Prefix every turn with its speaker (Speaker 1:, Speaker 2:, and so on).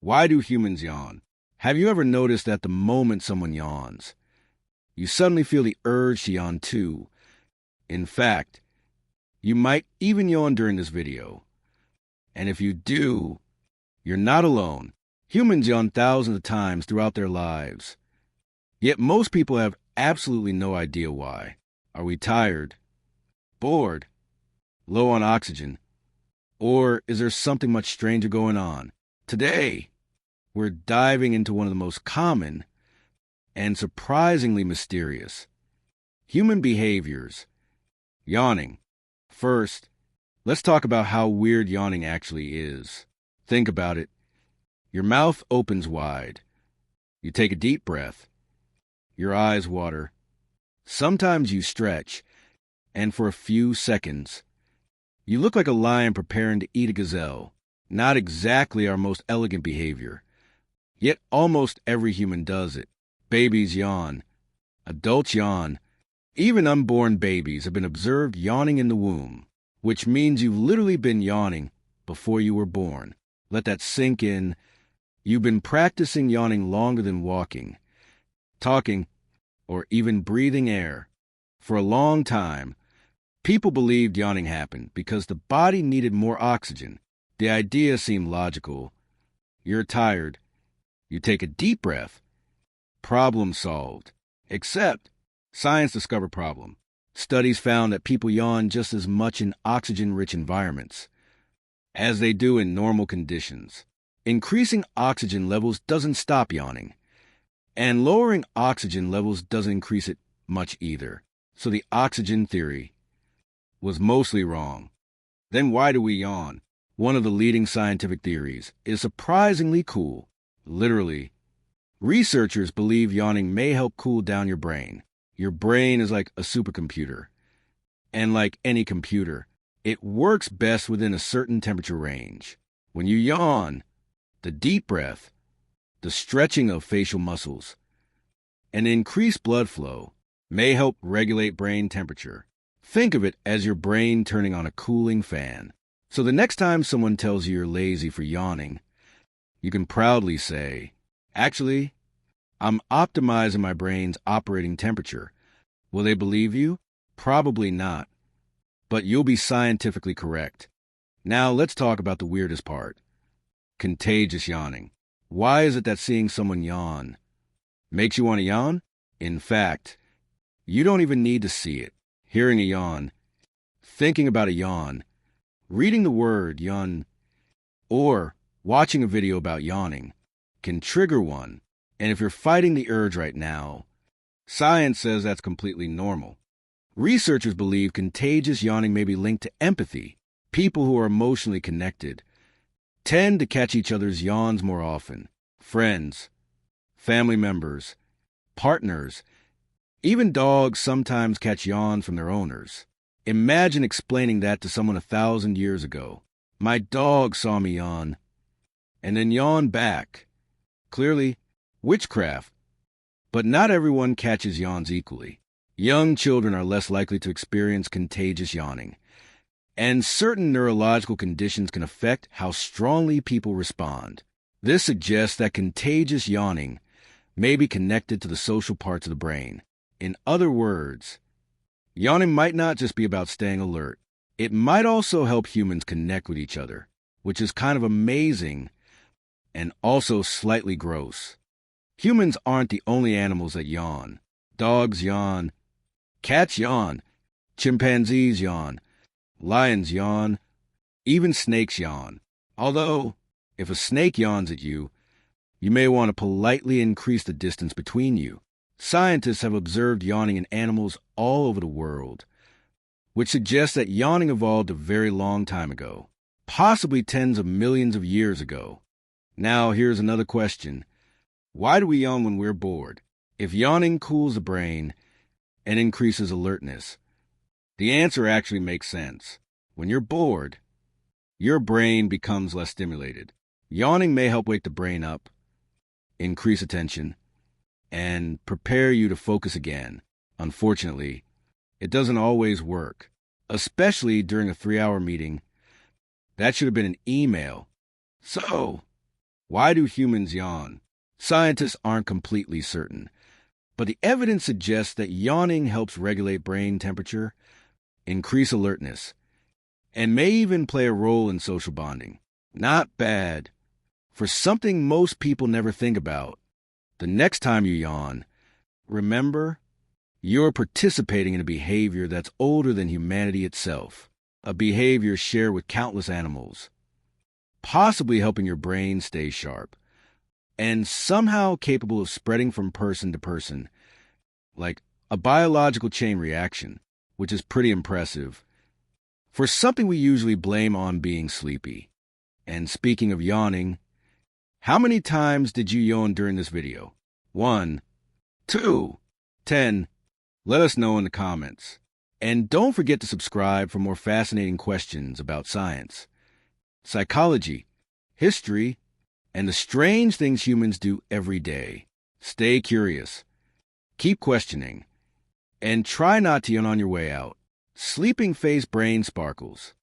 Speaker 1: Why do humans yawn? Have you ever noticed that the moment someone yawns, you suddenly feel the urge to yawn too? In fact, you might even yawn during this video. And if you do, you're not alone. Humans yawn thousands of times throughout their lives. Yet most people have absolutely no idea why. Are we tired? Bored? Low on oxygen? Or is there something much stranger going on? Today, we're diving into one of the most common and surprisingly mysterious human behaviors, yawning. First, let's talk about how weird yawning actually is. Think about it. Your mouth opens wide. You take a deep breath. Your eyes water. Sometimes you stretch, and for a few seconds, you look like a lion preparing to eat a gazelle. Not exactly our most elegant behavior. Yet almost every human does it. Babies yawn. Adults yawn. Even unborn babies have been observed yawning in the womb, which means you've literally been yawning before you were born. Let that sink in. You've been practicing yawning longer than walking, talking, or even breathing air. For a long time, people believed yawning happened because the body needed more oxygen. The idea seemed logical. You're tired. You take a deep breath. Problem solved. Except, science discovered problem. Studies found that people yawn just as much in oxygen-rich environments as they do in normal conditions. Increasing oxygen levels doesn't stop yawning, and lowering oxygen levels doesn't increase it much either. So the oxygen theory was mostly wrong. Then why do we yawn? One of the leading scientific theories is surprisingly cool. Literally, researchers believe yawning may help cool down your brain. Your brain is like a supercomputer. And like any computer, it works best within a certain temperature range. When you yawn, the deep breath, the stretching of facial muscles, and increased blood flow may help regulate brain temperature. Think of it as your brain turning on a cooling fan. So the next time someone tells you you're lazy for yawning, you can proudly say, actually, I'm optimizing my brain's operating temperature. Will they believe you? Probably not. But you'll be scientifically correct. Now let's talk about the weirdest part. Contagious yawning. Why is it that seeing someone yawn makes you want to yawn? In fact, you don't even need to see it. Hearing a yawn, thinking about a yawn, reading the word yawn, or watching a video about yawning can trigger one. And if you're fighting the urge right now, science says that's completely normal. Researchers believe contagious yawning may be linked to empathy. People who are emotionally connected tend to catch each other's yawns more often. Friends, family members, partners, even dogs sometimes catch yawns from their owners. Imagine explaining that to someone 1,000 years ago. My dog saw me yawn, and then yawned back. Clearly, witchcraft. But not everyone catches yawns equally. Young children are less likely to experience contagious yawning, and certain neurological conditions can affect how strongly people respond. This suggests that contagious yawning may be connected to the social parts of the brain. In other words, yawning might not just be about staying alert. It might also help humans connect with each other, which is kind of amazing and also slightly gross. Humans aren't the only animals that yawn. Dogs yawn. Cats yawn. Chimpanzees yawn. Lions yawn. Even snakes yawn. Although, if a snake yawns at you, you may want to politely increase the distance between you. Scientists have observed yawning in animals all over the world, which suggests that yawning evolved a very long time ago, possibly tens of millions of years ago. Now, here's another question. Why do we yawn when we're bored? If yawning cools the brain and increases alertness, the answer actually makes sense. When you're bored, your brain becomes less stimulated. Yawning may help wake the brain up, increase attention, and prepare you to focus again. Unfortunately, it doesn't always work, especially during a 3-hour meeting. That should have been an email. So, Why do humans yawn? Scientists aren't completely certain, but the evidence suggests that yawning helps regulate brain temperature, increase alertness, and may even play a role in social bonding. Not bad. For something most people never think about, the next time you yawn, remember, you're participating in a behavior that's older than humanity itself, a behavior shared with countless animals, possibly helping your brain stay sharp, and somehow capable of spreading from person to person, like a biological chain reaction, which is pretty impressive, for something we usually blame on being sleepy. And speaking of yawning, how many times did you yawn during this video? 1, 2, 10? Let us know in the comments. And don't forget to subscribe for more fascinating questions about science, psychology, history, and the strange things humans do every day. Stay curious, keep questioning, and try not to yawn on your way out. Sleeping face brain sparkles.